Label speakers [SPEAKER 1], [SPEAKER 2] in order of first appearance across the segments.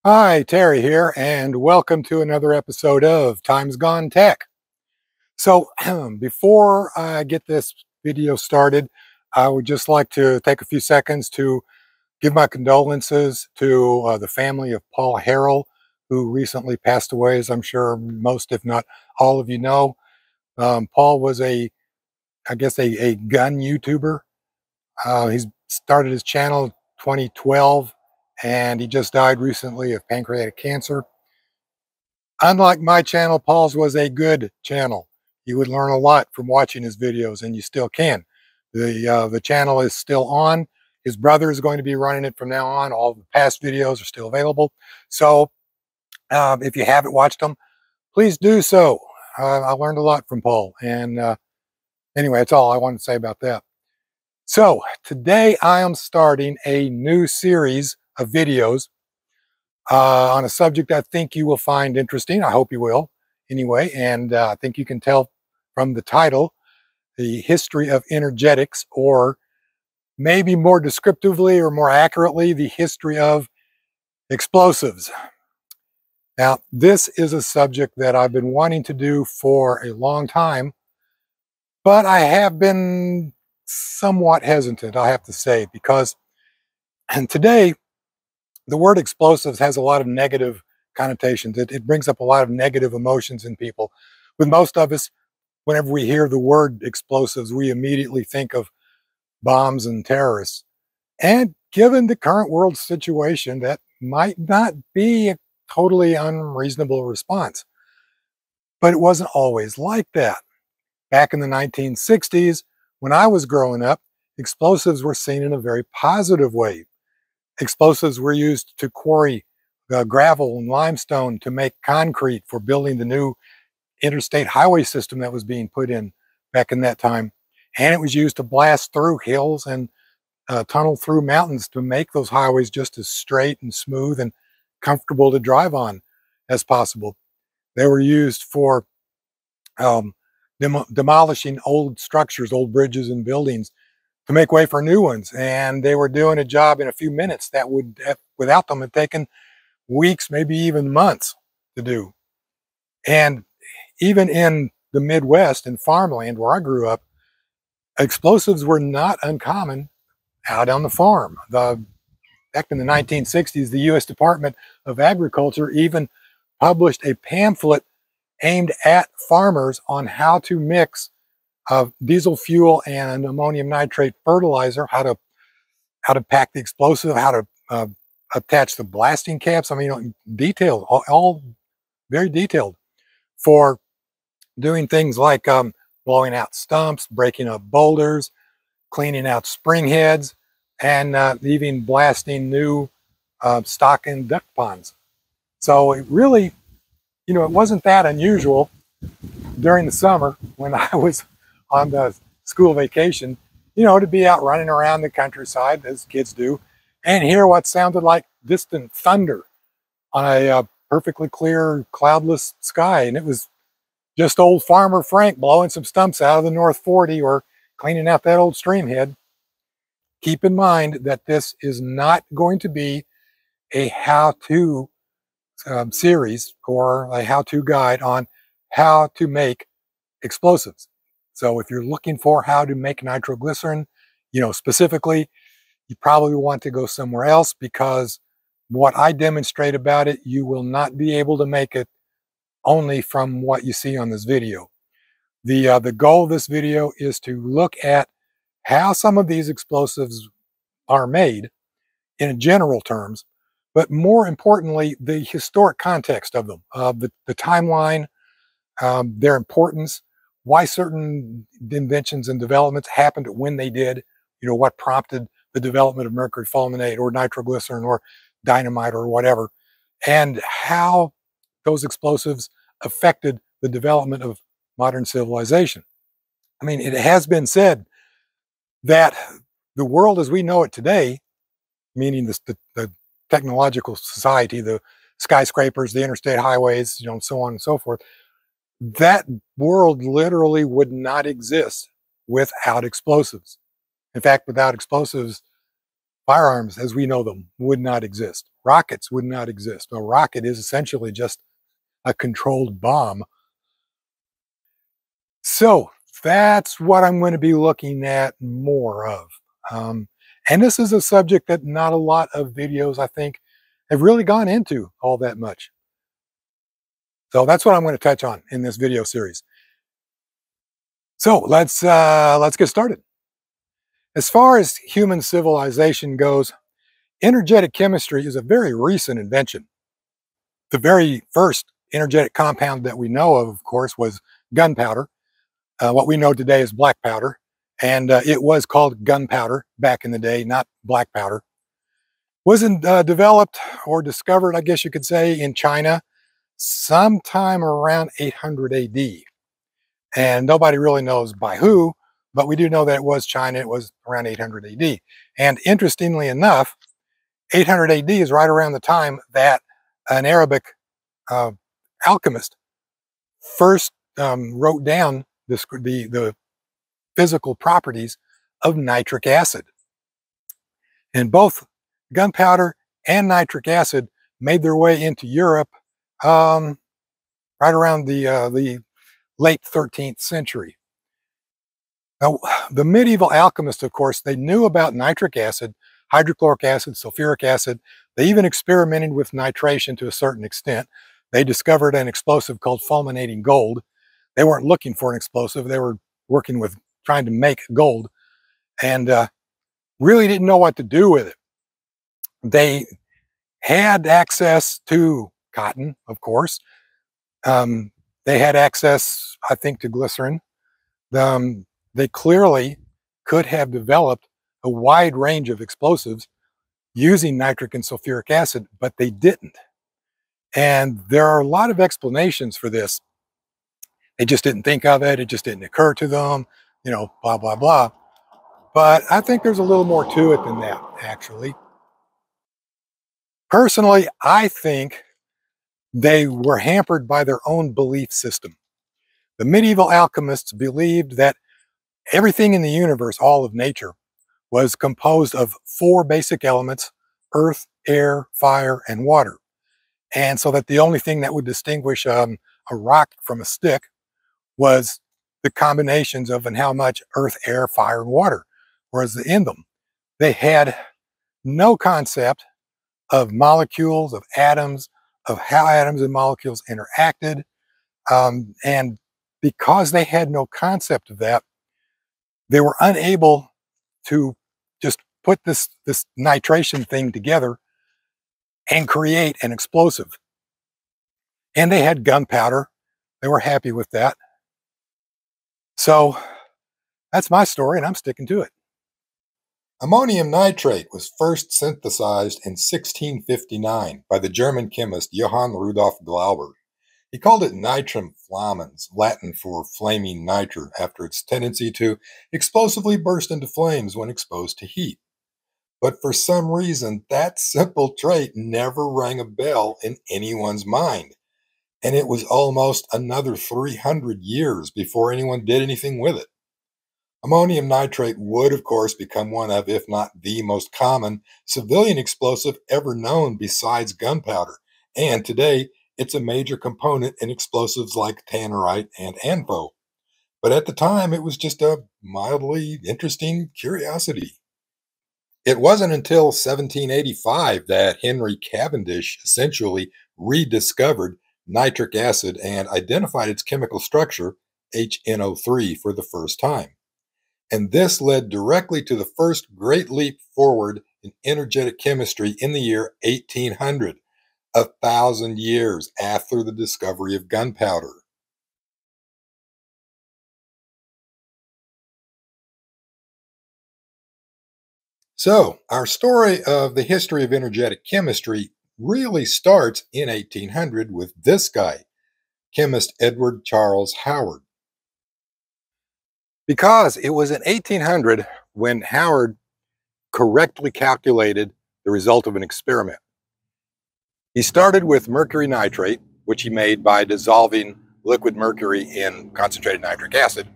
[SPEAKER 1] Hi, Terry here, and welcome to another episode of Times Gone Tech. So, before I get this video started, I would just like to take a few seconds to give my condolences to the family of Paul Harrell, who recently passed away, as I'm sure most, if not all of you know. Paul was I guess, a gun YouTuber. He's started his channel in 2012, and he just died recently of pancreatic cancer. Unlike my channel, Paul's was a good channel. You would learn a lot from watching his videos, and you still can. The channel is still on. His brother is going to be running it from now on. All the past videos are still available. So if you haven't watched them, please do so. I learned a lot from Paul. And anyway, that's all I wanted to say about that. So today I am starting a new series of videos on a subject I think you will find interesting. I hope you will anyway. And I think you can tell from the title, the history of energetics, or maybe more descriptively or more accurately, the history of explosives. Now, this is a subject that I've been wanting to do for a long time, but I have been somewhat hesitant, I have to say, because and today the word explosives has a lot of negative connotations. It brings up a lot of negative emotions in people. With most of us, whenever we hear the word explosives, we immediately think of bombs and terrorists. And given the current world situation, that might not be a totally unreasonable response. But it wasn't always like that. Back in the 1960s, when I was growing up, explosives were seen in a very positive way. Explosives were used to quarry gravel and limestone to make concrete for building the new interstate highway system that was being put in back in that time. And it was used to blast through hills and tunnel through mountains to make those highways just as straight and smooth and comfortable to drive on as possible. They were used for um, demolishing old structures, old bridges and buildings to make way for new ones. And they were doing a job in a few minutes that would, without them, have taken weeks, maybe even months to do. And even in the Midwest and farmland where I grew up, explosives were not uncommon out on the farm. Back in the 1960s, the U.S. Department of Agriculture even published a pamphlet aimed at farmers on how to mix diesel fuel and ammonium nitrate fertilizer, how to pack the explosive, how to attach the blasting caps. I mean, detailed, all very detailed for doing things like blowing out stumps, breaking up boulders, cleaning out spring heads, and even blasting new stock and duck ponds. So it really, it wasn't that unusual during the summer when I was on the school vacation, to be out running around the countryside as kids do and hear what sounded like distant thunder on a perfectly clear, cloudless sky. And it was just old Farmer Frank blowing some stumps out of the North 40 or cleaning out that old stream head. Keep in mind that this is not going to be a how-to series or a how-to guide on how to make explosives. So if you're looking for how to make nitroglycerin, specifically, you probably want to go somewhere else, because what I demonstrate about it, you will not be able to make it only from what you see on this video. The goal of this video is to look at how some of these explosives are made in general terms, but more importantly, the historic context of them, the timeline, their importance, why certain inventions and developments happened when they did, what prompted the development of mercury fulminate or nitroglycerin or dynamite or whatever, and how those explosives affected the development of modern civilization. I mean, it has been said that the world as we know it today, meaning the technological society, the skyscrapers, the interstate highways, so on and so forth, that world literally would not exist without explosives. In fact, without explosives, firearms as we know them would not exist. Rockets would not exist. A rocket is essentially just a controlled bomb. So that's what I'm going to be looking at more of. Um, and this is a subject that not a lot of videos, I think, have really gone into all that much. So that's what I'm going to touch on in this video series. So let's get started. As far as human civilization goes, energetic chemistry is a very recent invention. The very first energetic compound that we know of course, was gunpowder. What we know today is black powder, and it was called gunpowder back in the day, not black powder. Wasn't developed or discovered, I guess you could say, in China sometime around 800 AD. And nobody really knows by who, but we do know that it was China. It was around 800 AD. And interestingly enough, 800 AD is right around the time that an Arabic uh, alchemist first wrote down the physical properties of nitric acid. And both gunpowder and nitric acid made their way into Europe right around the late 13th century. Now, the medieval alchemists, of course, they knew about nitric acid, hydrochloric acid, sulfuric acid. They even experimented with nitration to a certain extent. They discovered an explosive called fulminating gold. They weren't looking for an explosive. They were working with trying to make gold, and really didn't know what to do with it. They had access to cotton, of course. They had access, I think, to glycerin. They clearly could have developed a wide range of explosives using nitric and sulfuric acid, but they didn't. And there are a lot of explanations for this. They just didn't think of it. It just didn't occur to them, you know, blah, blah, blah. But I think there's a little more to it than that, actually. Personally, I think they were hampered by their own belief system. The medieval alchemists believed that everything in the universe, all of nature, was composed of four basic elements: earth, air, fire, and water. And so that the only thing that would distinguish a rock from a stick was the combinations of and how much earth, air, fire, and water was in them. They had no concept of molecules, of atoms, of how atoms and molecules interacted. And because they had no concept of that, they were unable to just put this nitration thing together and create an explosive. And they had gunpowder. They were happy with that. So that's my story, and I'm sticking to it. Ammonium nitrate was first synthesized in 1659 by the German chemist Johann Rudolf Glauber. He called it nitrum flammans, Latin for flaming nitre, after its tendency to explosively burst into flames when exposed to heat. But for some reason, that simple trait never rang a bell in anyone's mind, and it was almost another 300 years before anyone did anything with it. Ammonium nitrate would, of course, become one of, if not the most common, civilian explosive ever known besides gunpowder, and today it's a major component in explosives like tannerite and anfo. But at the time, it was just a mildly interesting curiosity. It wasn't until 1785 that Henry Cavendish essentially rediscovered nitric acid and identified its chemical structure, HNO3, for the first time. And this led directly to the first great leap forward in energetic chemistry in the year 1800, 1,000 years after the discovery of gunpowder. So, our story of the history of energetic chemistry really starts in 1800 with this guy, chemist Edward Charles Howard. Because it was in 1800 when Howard correctly calculated the result of an experiment. He started with mercury nitrate, which he made by dissolving liquid mercury in concentrated nitric acid.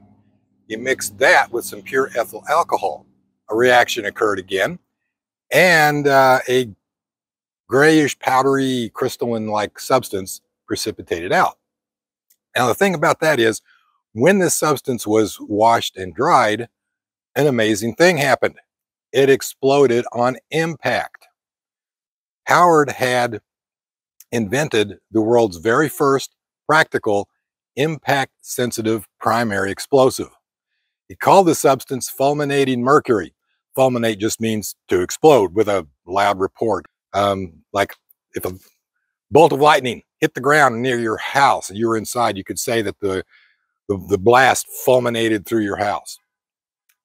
[SPEAKER 1] He mixed that with some pure ethyl alcohol. A reaction occurred again, and a grayish, powdery, crystalline-like substance precipitated out. Now, the thing about that is, when this substance was washed and dried, an amazing thing happened. It exploded on impact. Howard had invented the world's very first practical impact-sensitive primary explosive. He called the substance fulminating mercury. Fulminate just means to explode with a loud report. Like if a bolt of lightning hit the ground near your house and you were inside, you could say that the blast fulminated through your house.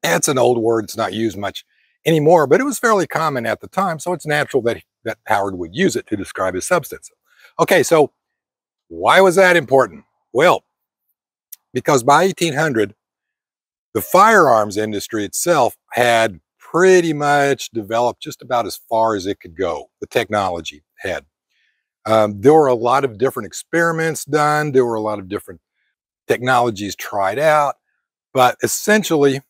[SPEAKER 1] It's an old word. It's not used much anymore, but it was fairly common at the time, so it's natural that Howard would use it to describe his substance. Okay, so why was that important? Well, because by 1800, the firearms industry itself had pretty much developed just about as far as it could go. The technology had. There were a lot of different experiments done. There were a lot of different technologies tried out, but essentially,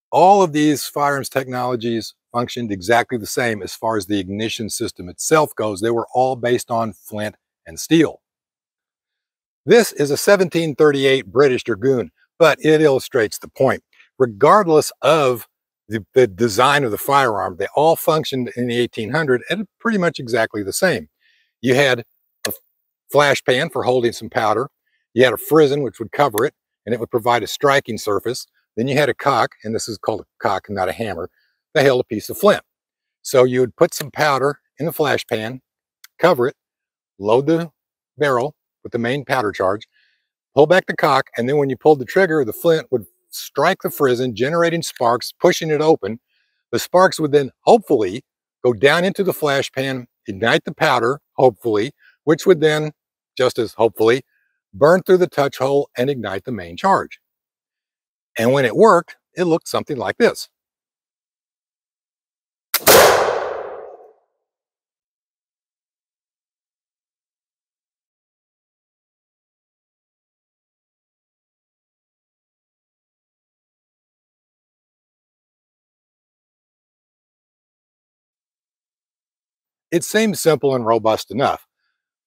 [SPEAKER 1] all of these firearms technologies functioned exactly the same as far as the ignition system itself goes. They were all based on flint and steel. This is a 1738 British Dragoon, but it illustrates the point. Regardless of the design of the firearm, they all functioned in the 1800s and pretty much exactly the same. You had a flash pan for holding some powder. You had a frizzen, which would cover it, and it would provide a striking surface. Then you had a cock, and this is called a cock and not a hammer, that held a piece of flint. So you would put some powder in the flash pan, cover it, load the barrel with the main powder charge, pull back the cock, and then when you pulled the trigger, the flint would strike the frizzen, generating sparks, pushing it open. The sparks would then hopefully go down into the flash pan, ignite the powder, hopefully, which would then, just as hopefully, burn through the touch hole and ignite the main charge. And when it worked, it looked something like this. It seems simple and robust enough,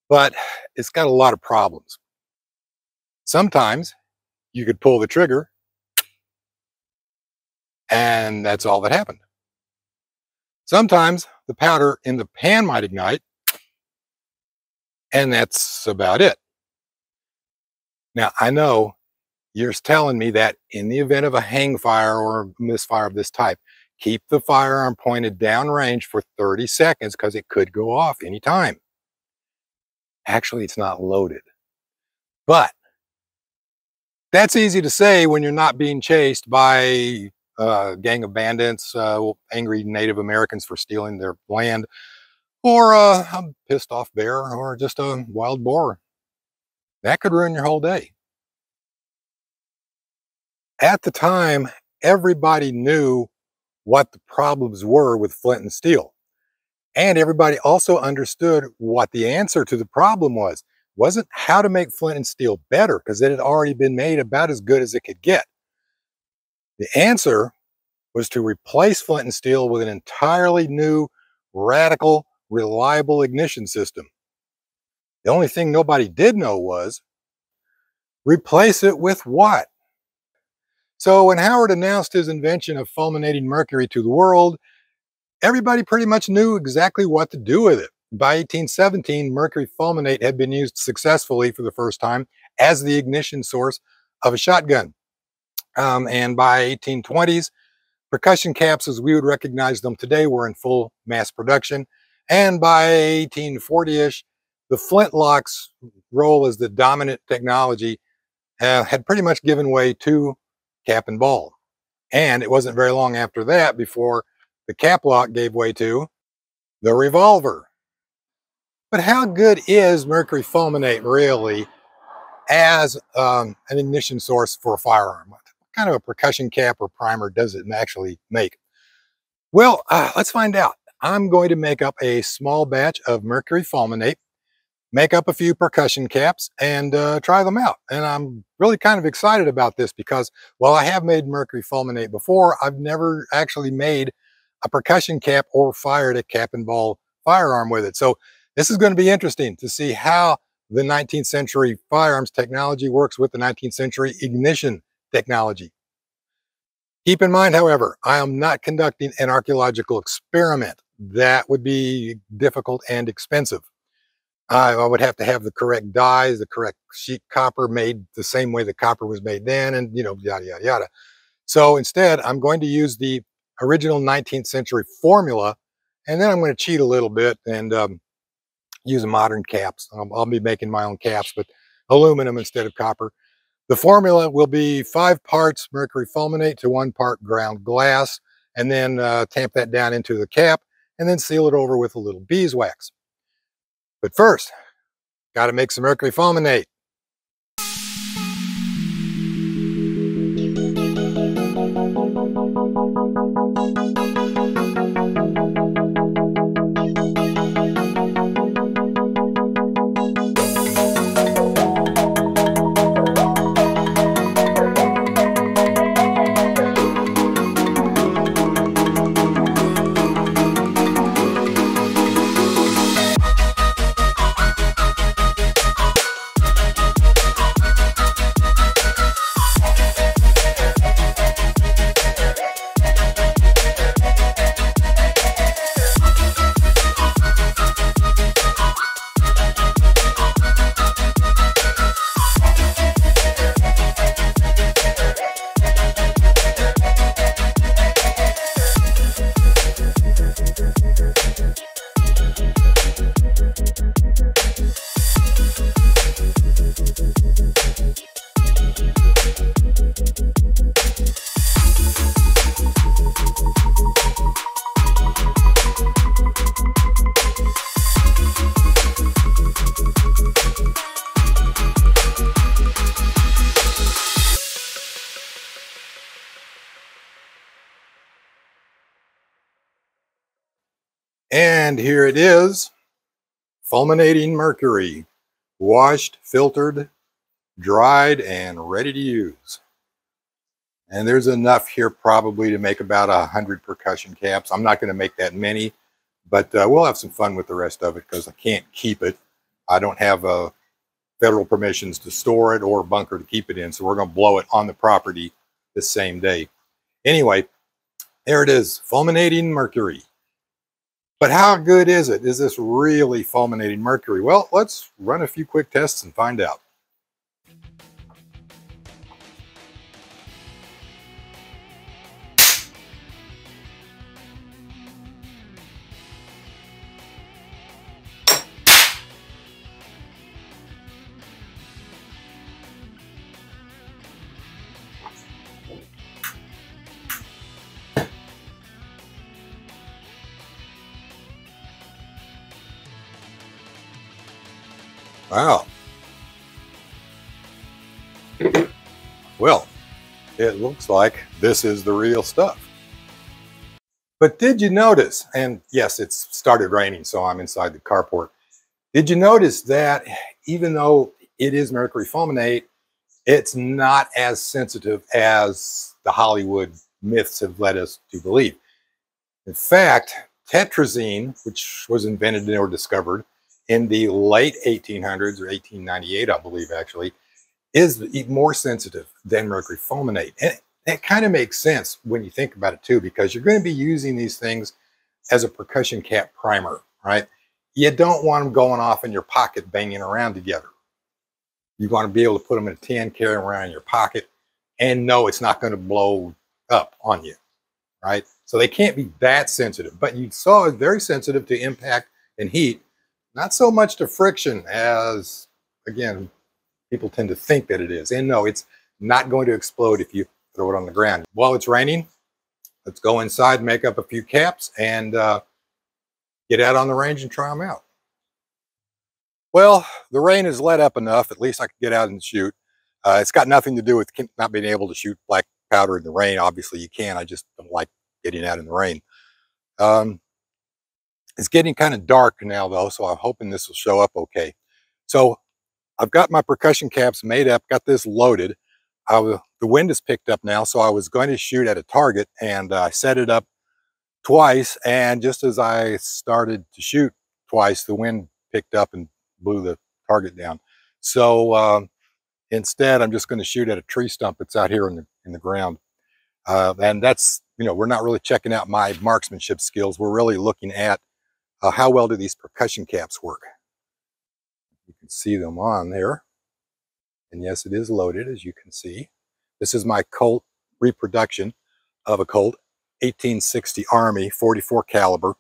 [SPEAKER 1] but it's got a lot of problems. Sometimes you could pull the trigger and that's all that happened. Sometimes the powder in the pan might ignite and that's about it. Now, I know you're telling me that in the event of a hang fire or misfire of this type, keep the firearm pointed downrange for 30 seconds because it could go off anytime. Actually, it's not loaded. But that's easy to say when you're not being chased by a gang of bandits, angry Native Americans for stealing their land, or a pissed off bear, or just a wild boar. That could ruin your whole day. At the time, everybody knew what the problems were with flint and steel. And everybody also understood what the answer to the problem was. It wasn't how to make flint and steel better, because it had already been made about as good as it could get. The answer was to replace flint and steel with an entirely new, radical, reliable ignition system. The only thing nobody did know was, replace it with what? So when Howard announced his invention of fulminating mercury to the world, everybody pretty much knew exactly what to do with it. By 1817, mercury fulminate had been used successfully for the first time as the ignition source of a shotgun. And by 1820s, percussion caps as we would recognize them today were in full mass production. And by 1840-ish, the flintlock's role as the dominant technology had pretty much given way to cap and ball. And it wasn't very long after that before the cap lock gave way to the revolver. But how good is mercury fulminate really as an ignition source for a firearm? What kind of a percussion cap or primer does it actually make? Well, let's find out. I'm going to make up a small batch of mercury fulminate, make up a few percussion caps, and try them out. And I'm really kind of excited about this because while I have made mercury fulminate before, I've never actually made a percussion cap or fired a cap and ball firearm with it. So this is going to be interesting to see how the 19th century firearms technology works with the 19th century ignition technology. Keep in mind, however, I am not conducting an archaeological experiment. That would be difficult and expensive. I would have to have the correct dyes, the correct sheet copper made the same way the copper was made then, and yada, yada, yada. So instead, I'm going to use the original 19th century formula, and then I'm going to cheat a little bit and use modern caps. I'll be making my own caps, but aluminum instead of copper. The formula will be 5 parts mercury fulminate to 1 part ground glass, and then tamp that down into the cap, and then seal it over with a little beeswax. But first, got to make some mercury fulminate. And here it is, fulminating mercury, washed, filtered, dried, and ready to use. And there's enough here probably to make about 100 percussion caps. I'm not going to make that many, but we'll have some fun with the rest of it because I can't keep it. I don't have federal permissions to store it or a bunker to keep it in, so we're going to blow it on the property the same day. Anyway, there it is, fulminating mercury. But how good is it? Is this really fulminating mercury? Well, let's run a few quick tests and find out. Wow. Well, it looks like this is the real stuff. But did you notice, and yes, it's started raining, so I'm inside the carport. Did you notice that even though it is mercury fulminate, it's not as sensitive as the Hollywood myths have led us to believe? In fact, tetrazine, which was invented or discovered in the late 1800s or 1898, I believe actually, is more sensitive than mercury fulminate. And that kind of makes sense when you think about it too, because you're going to be using these things as a percussion cap primer, right? You don't want them going off in your pocket, banging around together. You want to be able to put them in a tin, carry them around in your pocket, and know it's not going to blow up on you, right? So they can't be that sensitive, but you saw it's very sensitive to impact and heat. Not so much to friction as, again, people tend to think that it is. And no, it's not going to explode if you throw it on the ground. While it's raining, let's go inside, make up a few caps, and get out on the range and try them out. Well, the rain has let up enough, at least I can get out and shoot. It's got nothing to do with not being able to shoot black powder in the rain. Obviously you can, I just don't like getting out in the rain. It's getting kind of dark now though, so I'm hoping this will show up okay. So I've got my percussion caps made up, got this loaded. The wind is picked up now, so I was going to shoot at a target, and I set it up twice, and just as I started to shoot twice, the wind picked up and blew the target down. So instead, I'm just going to shoot at a tree stump that's out here in the ground. And that's, we're not really checking out my marksmanship skills. We're really looking at how well do these percussion caps work. You can see them on there. And yes, it is loaded, as you can see. This is my Colt reproduction of a Colt 1860 Army 44 caliber.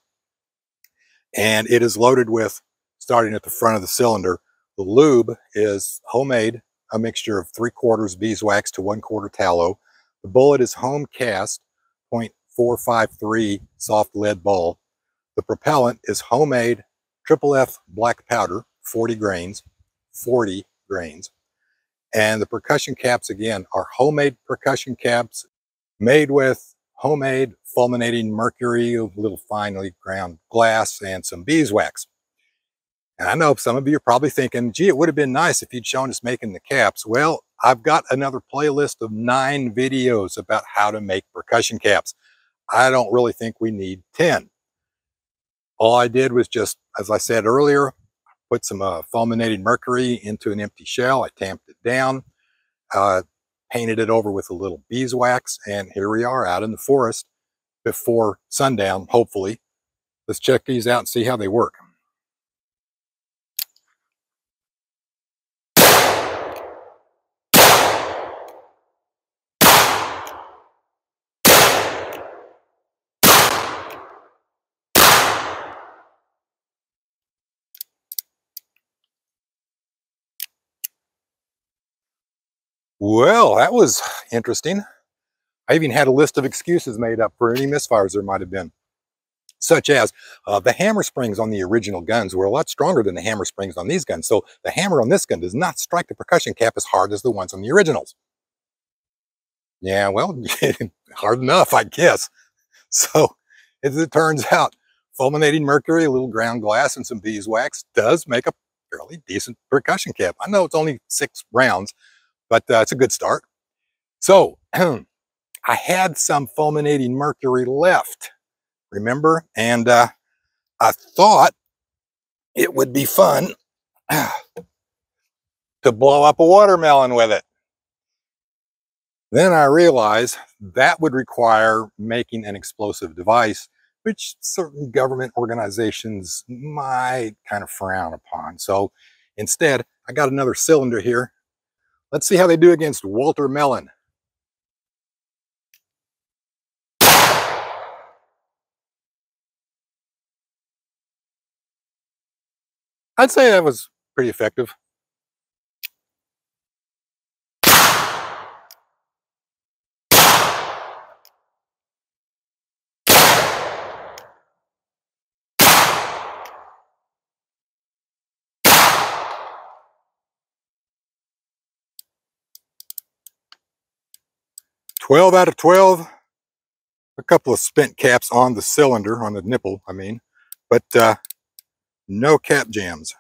[SPEAKER 1] And it is loaded with, starting at the front of the cylinder, the lube is homemade, a mixture of 3/4 beeswax to 1/4 tallow. The bullet is home cast, .453 soft lead ball. The propellant is homemade triple F black powder, 40 grains, 40 grains. And the percussion caps, again, are homemade percussion caps made with homemade fulminating mercury, a little finely ground glass, and some beeswax. And I know some of you are probably thinking, gee, it would have been nice if you'd shown us making the caps. Well, I've got another playlist of 9 videos about how to make percussion caps. I don't really think we need 10. All I did was just, as I said earlier, put some fulminating mercury into an empty shell. I tamped it down, painted it over with a little beeswax, and here we are out in the forest before sundown, hopefully. Let's check these out and see how they work. Well, that was interesting. I even had a list of excuses made up for any misfires there might have been, such as the hammer springs on the original guns were a lot stronger than the hammer springs on these guns. So the hammer on this gun does not strike the percussion cap as hard as the ones on the originals. Yeah, well, hard enough, I guess. So as it turns out, fulminating mercury, a little ground glass, and some beeswax does make a fairly decent percussion cap. I know it's only 6 rounds, but it's a good start. So I had some fulminating mercury left, remember? And I thought it would be fun to blow up a watermelon with it. Then I realized that would require making an explosive device, which certain government organizations might kind of frown upon. So instead, I got another cylinder here. Let's see how they do against Walter Melon. I'd say that was pretty effective. "12 out of 12. A couple of spent caps on the cylinder, on the nipple, I mean, but no cap jams.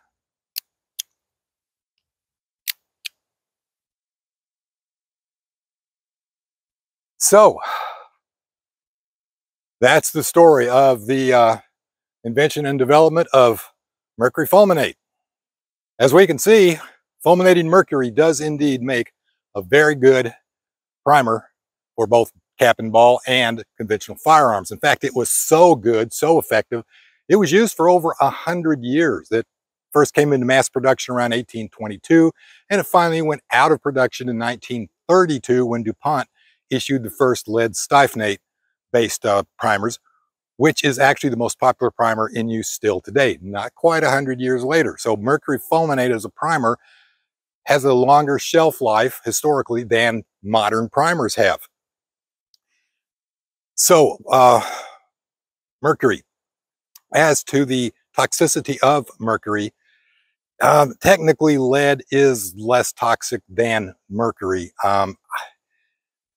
[SPEAKER 1] So that's the story of the invention and development of mercury fulminate. As we can see, fulminating mercury does indeed make a very good primer for both cap and ball and conventional firearms. In fact, it was so good, so effective, it was used for over 100 years. It first came into mass production around 1822, and it finally went out of production in 1932 when DuPont issued the first lead styphnate-based primers, which is actually the most popular primer in use still today, not quite 100 years later. So mercury fulminate as a primer has a longer shelf life historically than modern primers have. So mercury, as to the toxicity of mercury, technically lead is less toxic than mercury.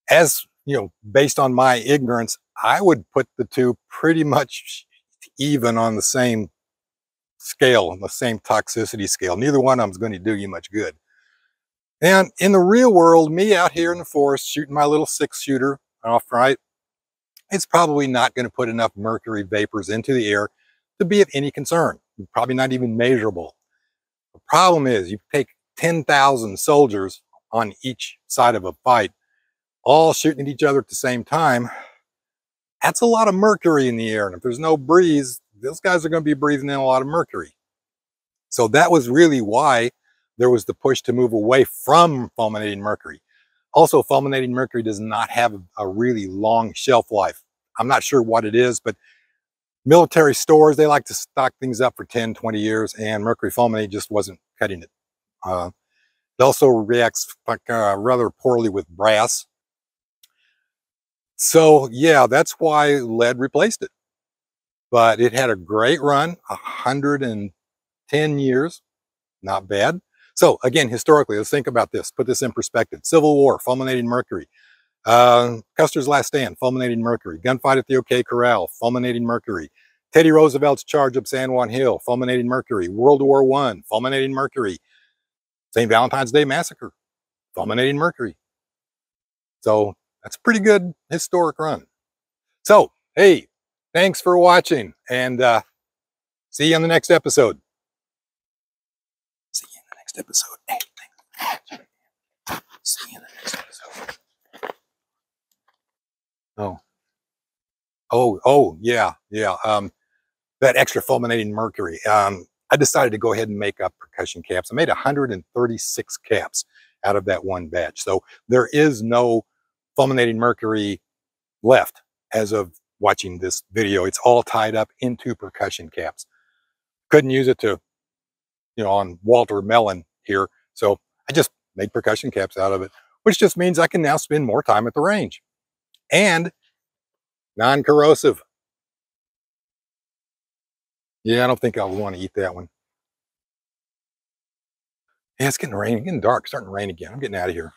[SPEAKER 1] As you know, based on my ignorance, I would put the two pretty much even on the same scale, on the same toxicity scale. Neither one of them is going to do you much good. And in the real world, me out here in the forest shooting my little 6-shooter off right, it's probably not going to put enough mercury vapors into the air to be of any concern. Probably not even measurable. The problem is you take 10,000 soldiers on each side of a fight, all shooting at each other at the same time. That's a lot of mercury in the air. And if there's no breeze, those guys are going to be breathing in a lot of mercury. So that was really why there was the push to move away from fulminating mercury. Also, fulminating mercury does not have a really long shelf life. I'm not sure what it is, but military stores, they like to stock things up for 10, 20 years, and mercury fulminate just wasn't cutting it. It also reacts rather poorly with brass. So yeah, that's why lead replaced it. But it had a great run, 110 years, not bad. So again, historically, let's think about this, put this in perspective. Civil War, fulminating mercury. Custer's Last Stand, fulminating mercury. Gunfight at the OK Corral, fulminating mercury. Teddy Roosevelt's charge up San Juan Hill, fulminating mercury. World War I, fulminating mercury. St. Valentine's Day Massacre, fulminating mercury. So that's a pretty good historic run. So, hey, thanks for watching, and see you on the next episode. See you in the next episode. Hey, thanks. See you in the next episode. Yeah. That extra fulminating mercury. I decided to go ahead and make up percussion caps. I made 136 caps out of that one batch. So there is no fulminating mercury left as of watching this video. It's all tied up into percussion caps. Couldn't use it to, on Walter Melon here. So I just made percussion caps out of it, which just means I can now spend more time at the range. And non-corrosive. Yeah, I don't think I would want to eat that one. Yeah, it's getting rain, getting dark, starting to rain again. I'm getting out of here.